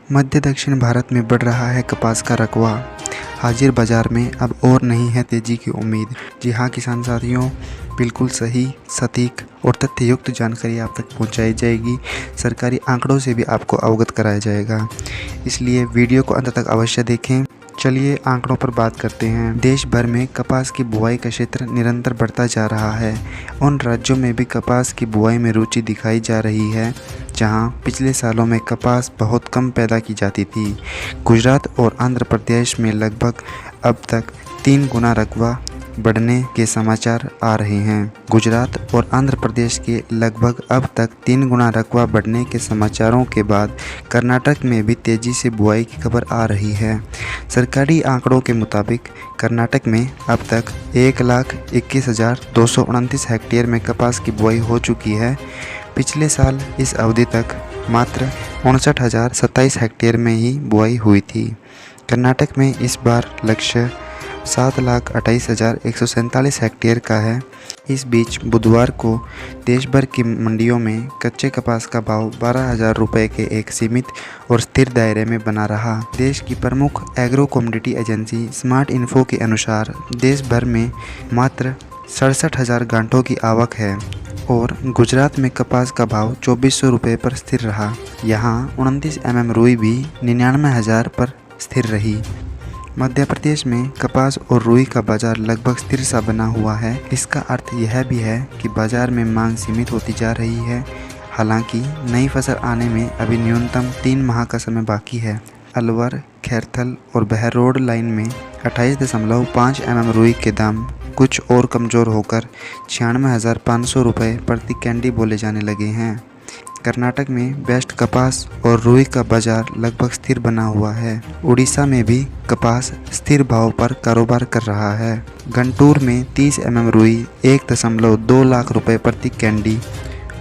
मध्य दक्षिण भारत में बढ़ रहा है कपास का रकबा। हाजिर बाजार में अब और नहीं है तेजी की उम्मीद। जी हाँ किसान साथियों, बिल्कुल सही, सटीक और तथ्ययुक्त जानकारी आप तक पहुंचाई जाएगी। सरकारी आंकड़ों से भी आपको अवगत कराया जाएगा, इसलिए वीडियो को अंत तक अवश्य देखें। चलिए आंकड़ों पर बात करते हैं। देश भर में कपास की बुआई का क्षेत्र निरंतर बढ़ता जा रहा है। उन राज्यों में भी कपास की बुआई में रुचि दिखाई जा रही है जहां पिछले सालों में कपास बहुत कम पैदा की जाती थी। गुजरात और आंध्र प्रदेश में लगभग अब तक 3 गुना रकबा बढ़ने के समाचार आ रहे हैं। गुजरात और आंध्र प्रदेश के लगभग अब तक 3 गुना रकबा बढ़ने के समाचारों के बाद कर्नाटक में भी तेजी से बुआई की खबर आ रही है। सरकारी आंकड़ों के मुताबिक कर्नाटक में अब तक 1,21,229 हेक्टेयर में कपास की बुआई हो चुकी है। पिछले साल इस अवधि तक मात्र 59,027 हेक्टेयर में ही बुआई हुई थी। कर्नाटक में इस बार लक्ष्य 7,28,147 हेक्टेयर का है। इस बीच बुधवार को देश भर की मंडियों में कच्चे कपास का भाव 12,000 रुपये के एक सीमित और स्थिर दायरे में बना रहा। देश की प्रमुख agro commodity agency smart info के अनुसार देश भर में मात्र 67,000 गांठों की आवक है और गुजरात में कपास का भाव 2,400 रुपये पर स्थिर रहा। यहाँ 29 mm रुई भी 99,000 पर स्थिर रही। मध्य प्रदेश में कपास और रुई का बाजार लगभग स्थिर सा बना हुआ है। इसका अर्थ यह भी है कि बाजार में मांग सीमित होती जा रही है। हालांकि नई फसल आने में अभी न्यूनतम 3 माह का समय बाकी है। अलवर, खैरथल और बहरोड लाइन में 28.5 mm रुई के दाम कुछ और कमज़ोर होकर 96,500 रुपये प्रति कैंडी बोले जाने लगे हैं। कर्नाटक में बेस्ट कपास और रुई का बाजार लगभग स्थिर बना हुआ है। उड़ीसा में भी कपास स्थिर भाव पर कारोबार कर रहा है। गंटूर में 30 mm रुई 1.2 लाख रुपये प्रति कैंडी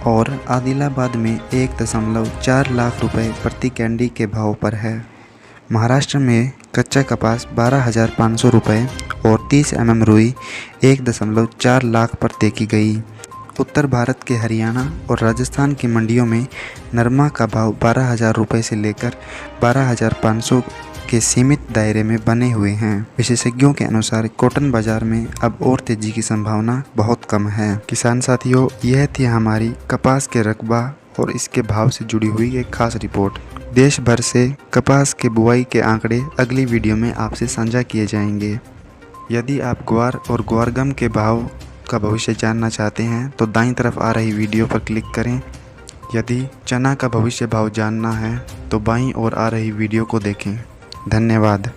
और आदिलाबाद में 1.4 लाख रुपये प्रति कैंडी के भाव पर है। महाराष्ट्र में कच्चा कपास 12,500 रुपये और 30 mm रुई 1.4 लाख पर देखी गई। उत्तर भारत के हरियाणा और राजस्थान की मंडियों में नरमा का भाव 12,000 रुपये से लेकर 12,500 के सीमित दायरे में बने हुए हैं। विशेषज्ञों के अनुसार कॉटन बाजार में अब और तेजी की संभावना बहुत कम है। किसान साथियों, यह थी हमारी कपास के रकबा और इसके भाव से जुड़ी हुई एक खास रिपोर्ट। देश भर से कपास के बुआई के आंकड़े अगली वीडियो में आपसे साझा किए जाएंगे। यदि आप ग्वार और ग्वारगम के भाव का भविष्य जानना चाहते हैं तो दाईं तरफ आ रही वीडियो पर क्लिक करें। यदि चना का भविष्य भाव जानना है तो बाईं ओर आ रही वीडियो को देखें। धन्यवाद।